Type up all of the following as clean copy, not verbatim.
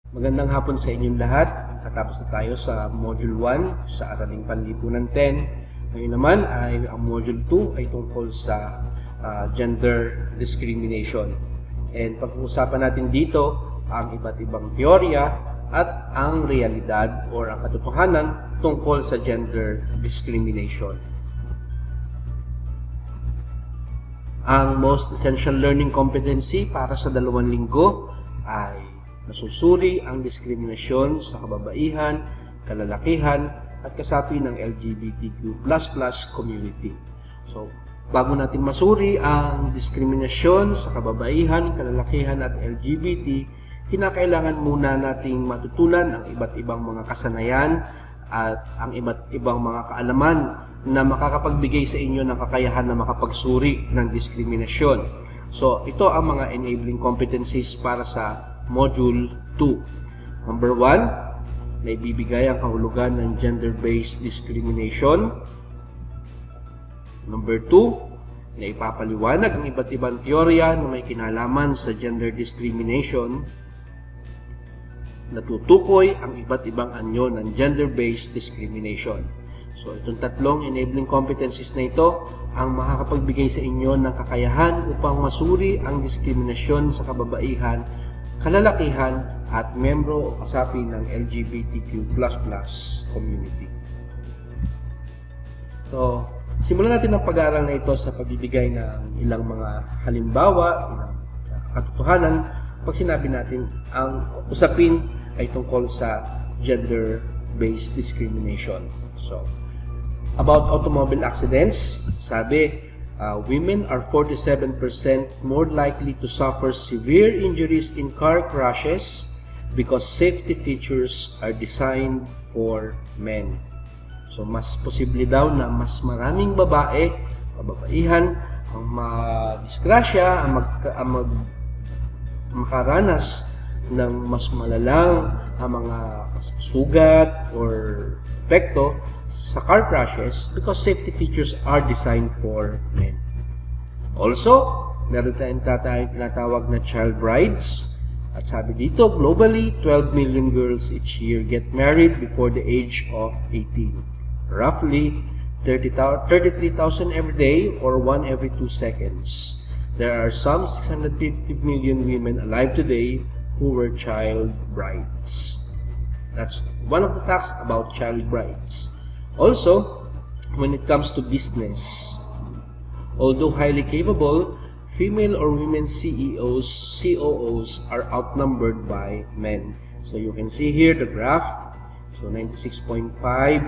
Magandang hapon sa inyong lahat. Katapos na tayo sa Module 1 sa Araling Panlipunan 10. Ngayon naman ay ang Module 2 ay tungkol sa gender discrimination. And pag-uusapan natin dito ang iba't ibang teorya at ang realidad or ang katotohanan tungkol sa gender discrimination. Ang most essential learning competency para sa 2 linggo ay nasusuri ang diskriminasyon sa kababaihan, kalalakihan, at kasapi ng LGBTQ++ community. So, bago natin masuri ang diskriminasyon sa kababaihan, kalalakihan, at LGBT, kinakailangan muna nating matutunan ang iba't ibang mga kasanayan at ang iba't ibang mga kaalaman na makakapagbigay sa inyo ng kakayahan na makapagsuri ng diskriminasyon. So, ito ang mga enabling competencies para sa Module 2. Number 1, na ibibigay ang kahulugan ng gender-based discrimination. Number 2, na ipapaliwanag ang iba't ibang teorya na may kinalaman sa gender discrimination. Natutukoy ang iba't ibang anyo ng gender-based discrimination. So, itong tatlong enabling competencies na ito ang makakapagbigay sa inyo ng kakayahan upang masuri ang diskriminasyon sa kababaihan, kalalakihan, at membro o kasapi ng LGBTQ++ community. So, simulan natin ang pag-aaral na ito sa pagbibigay ng ilang mga halimbawa, ilang katotohanan, pag sinabi natin ang usapin ay tungkol sa gender-based discrimination. So, about automobile accidents, sabi, women are 47% more likely to suffer severe injuries in car crashes because safety features are designed for men. So, mas posible daw na mas maraming babae, kababaihan, ang madisgrasya, ang makaranas ng mas malalang mga sugat or epekto sa car crashes because safety features are designed for men. Also, meron tayong tinatawag na child brides. At sabi dito, globally, 12 million girls each year get married before the age of 18. Roughly, 33,000 every day or 1 every 2 seconds. There are some 650 million women alive today who were child brides. That's one of the facts about child brides. Also, when it comes to business, although highly capable, female or women CEOs, COOs are outnumbered by men. So you can see here the graph. So 96.5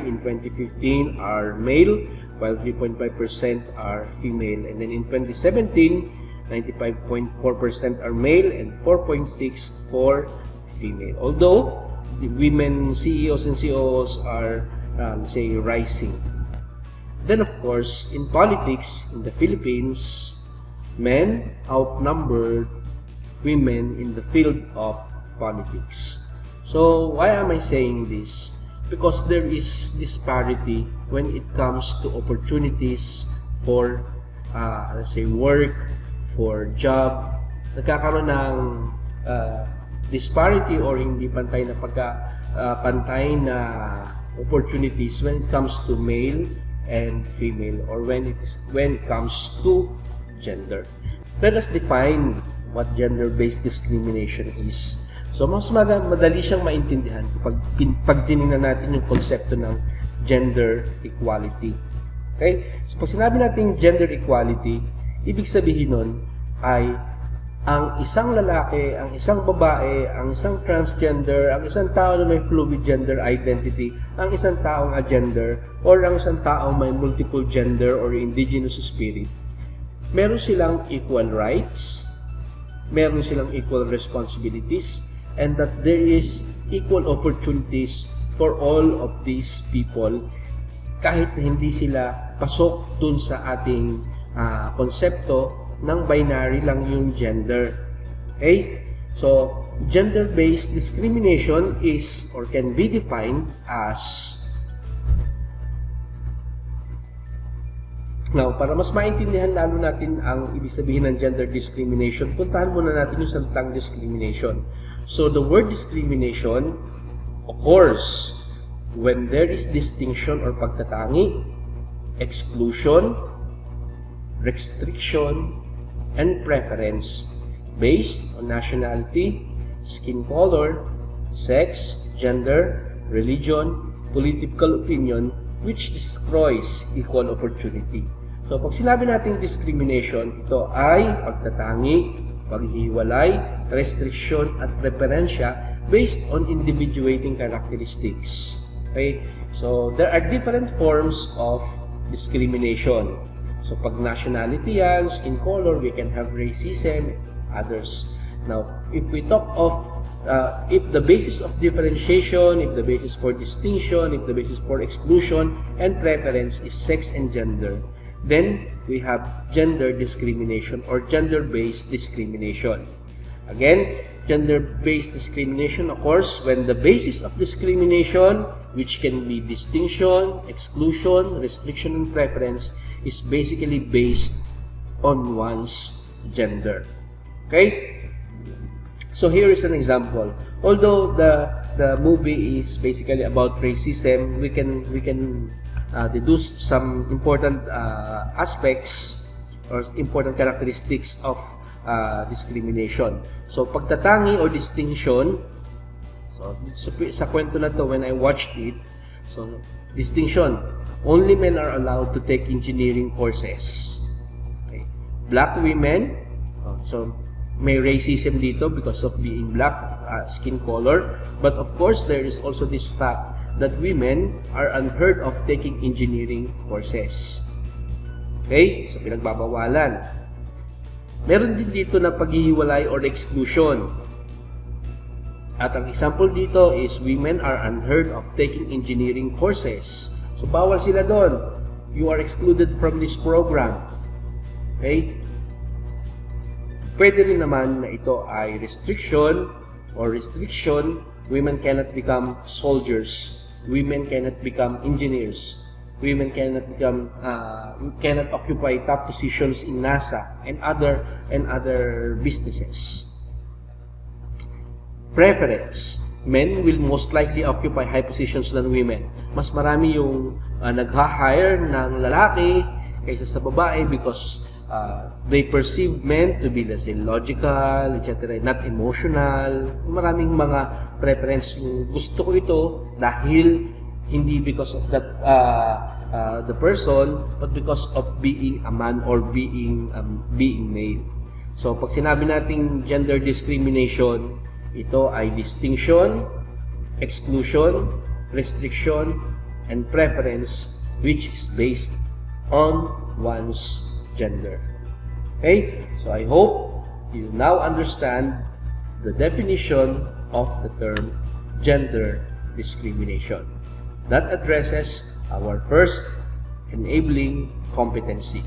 in 2015 are male, while 3.5% are female. And then in 2017, 95.4% are male and 4.6% for female. Although the women CEOs and COOs are let's say rising. Then of course, in politics in the Philippines, men outnumbered women in the field of politics. So why am I saying this? Because there is disparity when it comes to opportunities for let's say work, for job. Nagkakaroon ng disparity or hindi pantay na pantay na opportunities when it comes to male and female or when it comes to gender. Let us define what gender-based discrimination is. So, mas madali siyang maintindihan pag tinignan natin yung konsepto ng gender equality. Okay? So, pag sinabi natin gender equality, ibig sabihin nun ay ang isang lalaki, ang isang babae, ang isang transgender, ang isang tao na may fluid gender identity, ang isang taong agender, or ang isang taong may multiple gender or indigenous spirit, meron silang equal rights, meron silang equal responsibilities, and that there is equal opportunities for all of these people kahit na hindi sila pasok dun sa ating konsepto ng binary lang yung gender. Okay? So, gender-based discrimination is or can be defined as now, para mas maintindihan lalo natin ang ibig sabihin ng gender discrimination, puntahan muna natin yung salitang discrimination. So the word discrimination occurs when there is distinction or pagtatangi, exclusion, restriction, and preference based on nationality, skin color, sex, gender, religion, political opinion, which destroys equal opportunity. So, pag sinabi natin discrimination, ito ay pagtatangi, paghihiwalay, restriction, at preferensya based on individuating characteristics. Okay? So, there are different forms of discrimination. So, pag nationality yan, skin color, we can have racism, others. Now, if we talk of if the basis of differentiation, if the basis for distinction, if the basis for exclusion and preference is sex and gender, then we have gender discrimination or gender-based discrimination. Again, gender-based discrimination occurs when the basis of discrimination, which can be distinction, exclusion, restriction, and preference, is basically based on one's gender. Okay? So here is an example. Although the movie is basically about racism, we can deduce some important aspects or important characteristics of discrimination. So pagtatangi or distinction, so sa kwento na to, when I watched it, so distinction, only men are allowed to take engineering courses. Okay. Black women, so may racism dito because of being black, skin color, but of course there is also this fact that women are unheard of taking engineering courses. Okay? So pinagbabawalan. Meron din dito na paghihiwalay or exclusion. At ang example dito is women are unheard of taking engineering courses. So bawal sila doon. You are excluded from this program. Okay? Pwede rin naman na ito ay restriction or restriction. Women cannot become soldiers. Women cannot become engineers. Women cannot become cannot occupy top positions in NASA and other businesses. Preference. Men will most likely occupy high positions than women. Mas marami yung nagha-hire ng lalaki kaysa sa babae because they perceive men to be, let's say, logical, etc., not emotional. Maraming mga preference. Gusto ko ito dahil hindi because of that the person, but because of being a man or being male. So, pag sinabi nating gender discrimination, ito ay distinction, exclusion, restriction, and preference which is based on one's gender. Okay? So I hope you now understand the definition of the term gender discrimination. That addresses our first enabling competency.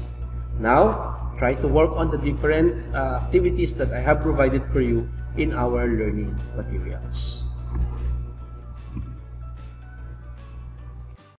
Now, try to work on the different activities that I have provided for you in our learning materials.